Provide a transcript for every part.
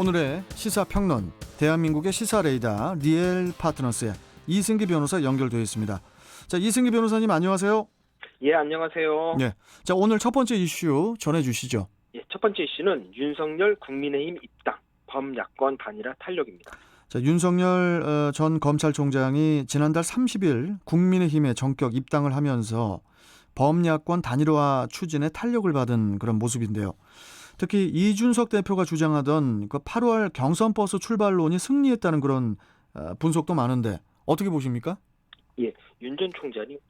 오늘의 시사평론, 대한민국의 시사레이더 리엘 파트너스의 이승기 변호사 연결되어 있습니다. 자, 이승기 변호사님 안녕하세요. 예, 안녕하세요. 네. 자, 오늘 첫 번째 이슈 전해주시죠. 예, 첫 번째 이슈는 윤석열 국민의힘 입당, 범야권 단일화 탄력입니다. 자, 윤석열 전 검찰총장이 지난달 30일 국민의힘에 전격 입당을 하면서 범야권 단일화 추진에 탄력을 받은 그런 모습인데요. 특히 이준석 대표가 주장하던 그 8월 경선버스 출발론이 승리했다는 그런 분석도 많은데 어떻게 보십니까? 예, 윤 전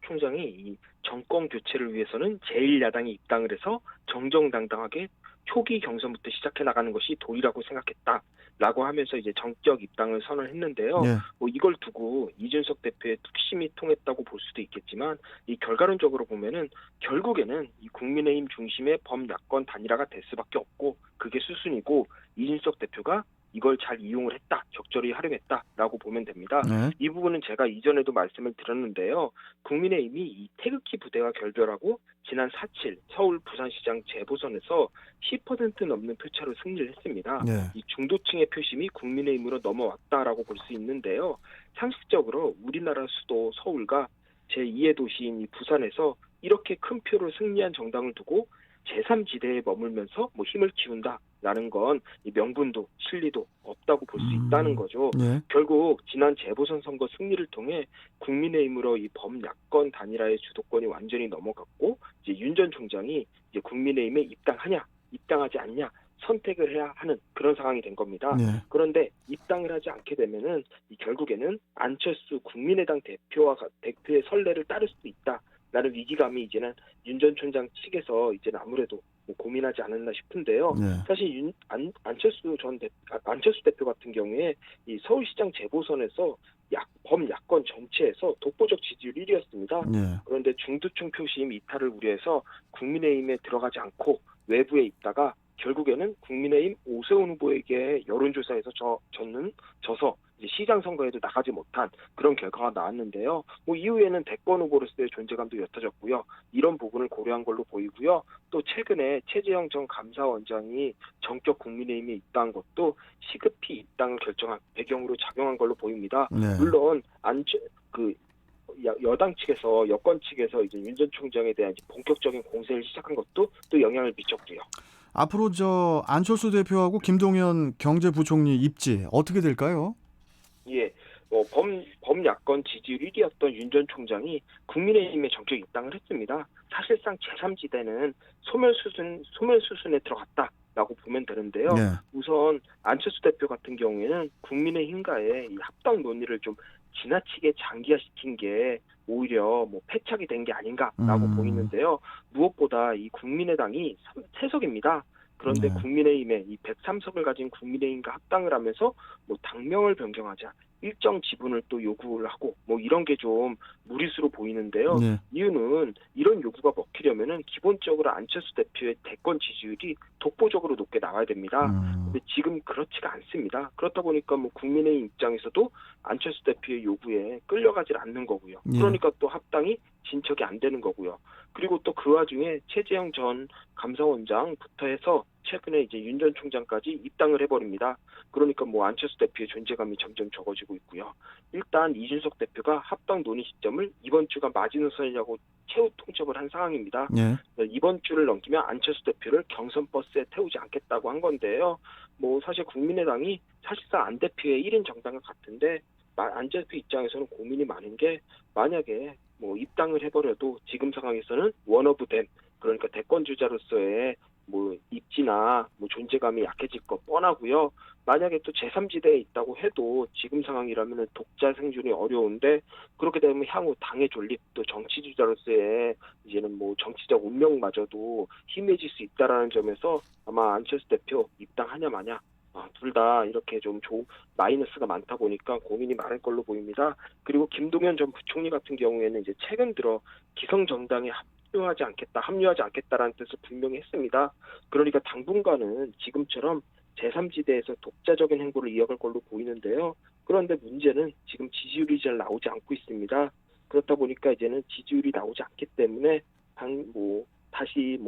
총장이 이 정권 교체를 위해서는 제1야당이 입당을 해서 정정당당하게 초기 경선부터 시작해 나가는 것이 도리라고 생각했다라고 하면서 이제 전격 입당을 선언했는데요. 네. 이걸 두고 이준석 대표의 뚝심이 통했다고 볼 수도 있겠지만 이 결과론적으로 보면은 결국에는 이 국민의힘 중심의 범야권 단일화가 될 수밖에 없고 그게 수순이고 이준석 대표가 이걸 잘 이용을 했다, 적절히 활용했다라고 보면 됩니다. 네. 이 부분은 제가 이전에도 말씀을 드렸는데요. 국민의힘이 이 태극기 부대와 결별하고 지난 4.7 서울 부산시장 재보선에서 10% 넘는 표차로 승리를 했습니다. 네. 이 중도층의 표심이 국민의힘으로 넘어왔다라고 볼 수 있는데요. 상식적으로 우리나라 수도 서울과 제2의 도시인 이 부산에서 이렇게 큰 표로 승리한 정당을 두고 제3지대에 머물면서 힘을 키운다라는 건 이 명분도 실리도 없다고 볼 수 있다는 거죠. 네. 결국 지난 재보선 선거 승리를 통해 국민의힘으로 이 범야권 단일화의 주도권이 완전히 넘어갔고 이제 윤 전 총장이 이제 국민의힘에 입당하냐, 입당하지 않냐 선택을 해야 하는 그런 상황이 된 겁니다. 네. 그런데 입당을 하지 않게 되면은 결국에는 안철수 국민의당 대표의 선례를 따를 수도 있다라는 위기감이 이제는 윤 전 총장 측에서 이제는 아무래도 고민하지 않았나 싶은데요. 네. 사실 안철수 대표 같은 경우에 이 서울시장 재보선에서 범야권 전체에서 독보적 지지율 1위였습니다. 네. 그런데 중도층 표심 이탈을 우려해서 국민의힘에 들어가지 않고 외부에 있다가 결국에는 국민의힘 오세훈 후보에게 여론조사에서 져서 이제 시장 선거에도 나가지 못한 그런 결과가 나왔는데요. 이후에는 대권 후보로서의 존재감도 옅어졌고요. 이런 부분을 고려한 걸로 보이고요. 또 최근에 최재형 전 감사원장이 전격 국민의힘에 입당한 것도 시급히 입당을 결정한 배경으로 작용한 걸로 보입니다. 네. 물론 여당 측에서 여권 측에서 이제 윤 전 총장에 대한 본격적인 공세를 시작한 것도 또 영향을 미쳤고요. 앞으로 안철수 대표하고 김동연 경제부총리 입지 어떻게 될까요? 예, 범야권 지지율 1위였던 윤 전 총장이 국민의힘에 전격 입당을 했습니다. 사실상 제3지대는 소멸수순에 들어갔다라고 보면 되는데요. 네. 우선 안철수 대표 같은 경우에는 국민의힘과의 이 합당 논의를 좀 지나치게 장기화시킨 게 오히려 패착이 된 게 아닌가라고 보이는데요. 무엇보다 이 국민의당이 3석입니다. 그런데 네. 국민의힘에 이 103석을 가진 국민의힘과 합당을 하면서 당명을 변경하자 일정 지분을 또 요구를 하고 이런 게 좀 무리수로 보이는데요. 네. 이유는 이런 요구가 먹히려면은 기본적으로 안철수 대표의 대권 지지율이 독보적으로 높게 나와야 됩니다. 근데 지금 그렇지가 않습니다. 그렇다 보니까 국민의힘 입장에서도 안철수 대표의 요구에 끌려가질 않는 거고요. 예. 그러니까 또 합당이 진척이 안 되는 거고요. 그리고 또 그 와중에 최재형 전 감사원장부터 해서 최근에 이제 윤 전 총장까지 입당을 해버립니다. 그러니까 안철수 대표의 존재감이 점점 적어지고 있고요. 일단 이준석 대표가 합당 논의 시점을 이번 주가 마지노선이라고 최후 통첩을 한 상황입니다. 네. 이번 주를 넘기면 안철수 대표를 경선 버스에 태우지 않겠다고 한 건데요. 사실 국민의당이 사실상 안 대표의 1인 정당과 같은데 안 대표 입장에서는 고민이 많은 게 만약에 입당을 해버려도 지금 상황에서는 원 오브 댐 그러니까 대권 주자로서의 입지나 존재감이 약해질 거 뻔하고요. 만약에 또 제3지대에 있다고 해도 지금 상황이라면 독자 생존이 어려운데 그렇게 되면 향후 당의 존립 또 정치 주자로서의 이제는 정치적 운명마저도 희미해질 수 있다라는 점에서 아마 안철수 대표 입당하냐 마냐 둘 다 이렇게 좀 마이너스가 많다 보니까 고민이 많을 걸로 보입니다. 그리고 김동연 전 부총리 같은 경우에는 이제 최근 들어 기성 정당에 합류하지 않겠다라는 뜻을 분명히 했습니다. 그러니까 당분간은 지금처럼 제3지대에서 독자적인 행보를 이어갈 걸로 보이는데요. 그런데 문제는 지금 지지율이 잘 나오지 않고 있습니다. 그렇다 보니까 이제는 지지율이 나오지 않기 때문에 다시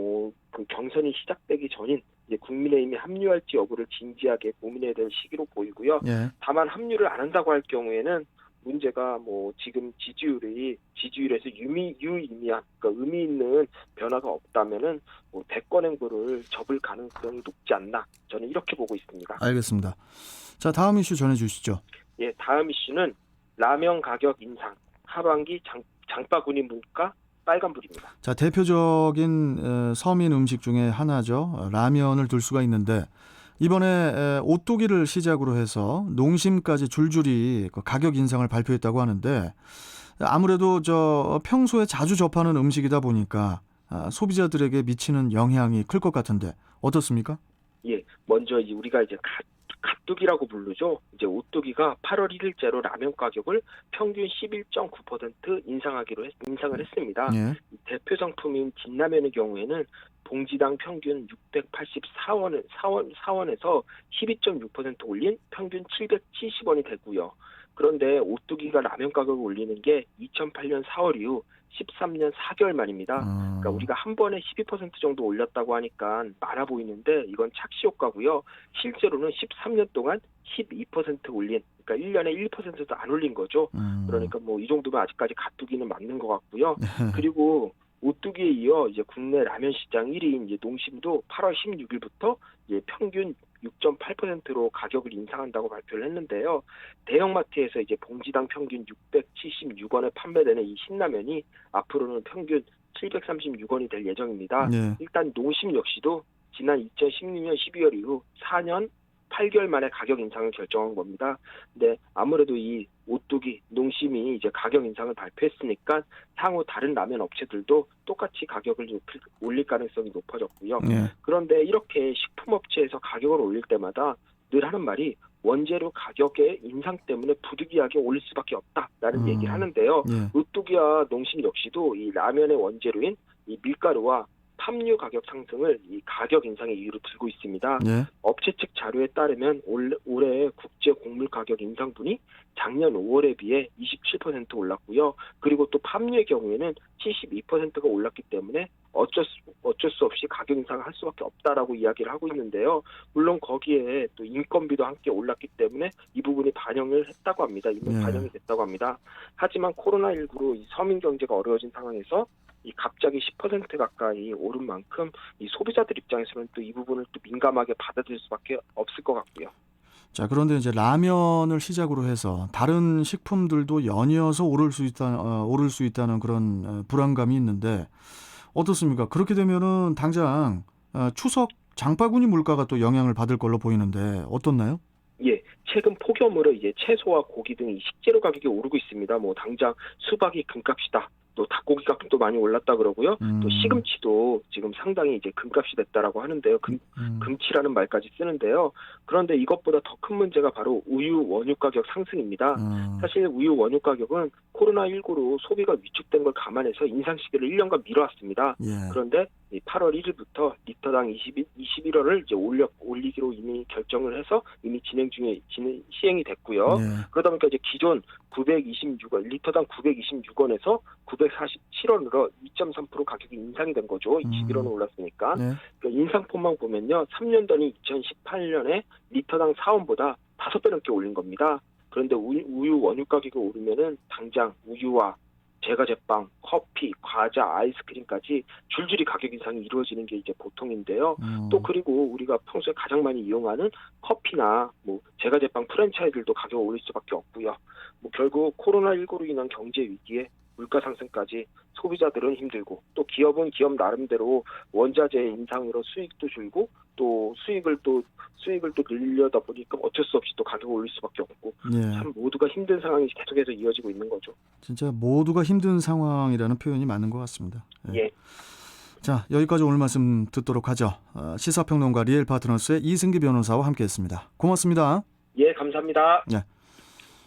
그 경선이 시작되기 전인 이제 국민의힘이 합류할지 여부를 진지하게 고민해야 될 시기로 보이고요. 예. 다만 합류를 안 한다고 할 경우에는 문제가 뭐 지금 지지율에서 유의미한, 그러니까 의미 있는 변화가 없다면은 뭐 대권 행보를 접을 가능성이 높지 않나, 저는 이렇게 보고 있습니다. 알겠습니다. 자, 다음 이슈 전해주시죠. 예, 다음 이슈는 라면 가격 인상, 하반기 장바구니 물가 빨간불입니다. 자, 대표적인 서민 음식 중에 하나죠. 라면을 들 수가 있는데 이번에 오뚜기를 시작으로 해서 농심까지 줄줄이 그 가격 인상을 발표했다고 하는데 아무래도 평소에 자주 접하는 음식이다 보니까 소비자들에게 미치는 영향이 클 것 같은데 어떻습니까? 예, 먼저 우리가 이제 갓뚜기라고 부르죠. 이제 오뚜기가 8월 1일째로 라면 가격을 평균 11.9% 인상을 했습니다. 예. 대표 상품인 진라면의 경우에는 봉지당 평균 684원에서 12.6% 올린 평균 770원이 되고요. 그런데 오뚜기가 라면 가격을 올리는 게 2008년 4월 이후 13년 4개월 만입니다. 그러니까 우리가 한 번에 12% 정도 올렸다고 하니까 많아 보이는데 이건 착시 효과고요. 실제로는 13년 동안 12% 올린, 그러니까 1년에 1%도 안 올린 거죠. 그러니까 뭐 이 정도면 아직까지 가뚜기는 맞는 것 같고요. 그리고 오뚜기에 이어 이제 국내 라면 시장 1위인 이제 농심도 8월 16일부터 이제 평균 6.8%로 가격을 인상한다고 발표를 했는데요. 대형마트에서 이제 봉지당 평균 676원에 판매되는 이 신라면이 앞으로는 평균 736원이 될 예정입니다. 예. 일단 농심 역시도 지난 2016년 12월 이후 4년 8개월 만에 가격 인상을 결정한 겁니다. 근데 아무래도 이 오뚜기, 농심이 이제 가격 인상을 발표했으니까 향후 다른 라면 업체들도 똑같이 가격을 올릴 가능성이 높아졌고요. 예. 그런데 이렇게 식품업체에서 가격을 올릴 때마다 늘 하는 말이 원재료 가격의 인상 때문에 부득이하게 올릴 수밖에 없다라는 얘기를 하는데요. 예. 오뚜기와 농심 역시도 이 라면의 원재료인 이 밀가루와 팜유 가격 상승을 이 가격 인상의 이유로 들고 있습니다. 예. 업체 측 자료에 따르면 올해 국제 곡물 가격 인상분이 작년 5월에 비해 27% 올랐고요. 그리고 또 팜유의 경우에는 72%가 올랐기 때문에 어쩔 수 없이 가격 인상을 할 수밖에 없다라고 이야기를 하고 있는데요. 물론 거기에 또 인건비도 함께 올랐기 때문에 이 부분이 반영을 했다고 합니다. 이미 반영이 됐다고 합니다. 하지만 코로나19로 이 서민 경제가 어려워진 상황에서 이 갑자기 10% 가까이 오른 만큼 이 소비자들 입장에서는 또 이 부분을 또 민감하게 받아들일 수밖에 없을 것 같고요. 자, 그런데 이제 라면을 시작으로 해서 다른 식품들도 연이어서 오를 수 있다는 그런 불안감이 있는데 어떻습니까? 그렇게 되면은 당장 추석 장바구니 물가가 또 영향을 받을 걸로 보이는데 어떻나요? 예, 최근 폭염으로 이제 채소와 고기 등 이 식재료 가격이 오르고 있습니다. 뭐 당장 수박이 금값이다. 또 닭고기 값도 많이 올랐다 그러고요. 또 시금치도 지금 상당히 이제 금값이 됐다라고 하는데요. 금치라는 말까지 쓰는데요. 그런데 이것보다 더 큰 문제가 바로 우유 원유 가격 상승입니다. 사실 우유 원유 가격은 코로나19로 소비가 위축된 걸 감안해서 인상 시기를 1년간 미뤄왔습니다. 예. 그런데 8월 1일부터 리터당 21원을 이제 올리기로 이미 결정을 해서 이미 시행이 됐고요. 예. 그러다 보니까 이제 기존 926원, 리터당 926원에서 947원으로 2.3% 가격이 인상이 된 거죠. 21원을 올랐으니까. 네. 그러니까 인상폭만 보면요. 3년 전인 2018년에 리터당 4원보다 5배 넘게 올린 겁니다. 그런데 우유 원유 가격이 오르면은 당장 우유와 제과제빵, 커피, 과자, 아이스크림까지 줄줄이 가격 인상이 이루어지는 게 이제 보통인데요. 또 그리고 우리가 평소에 가장 많이 이용하는 커피나 뭐 제과제빵 프랜차이즈들도 가격을 올릴 수밖에 없고요. 뭐 결국 코로나19로 인한 경제 위기에 물가 상승까지 소비자들은 힘들고 또 기업은 기업 나름대로 원자재 인상으로 수익도 줄고 또 수익을 또 늘려다 보니까 어쩔 수 없이 또 가격을 올릴 수밖에 없고 예. 참 모두가 힘든 상황이 계속해서 이어지고 있는 거죠. 진짜 모두가 힘든 상황이라는 표현이 맞는 것 같습니다. 예. 자, 여기까지 오늘 말씀 듣도록 하죠. 시사평론가 리엘 파트너스의 이승기 변호사와 함께했습니다. 고맙습니다. 예, 감사합니다. 네.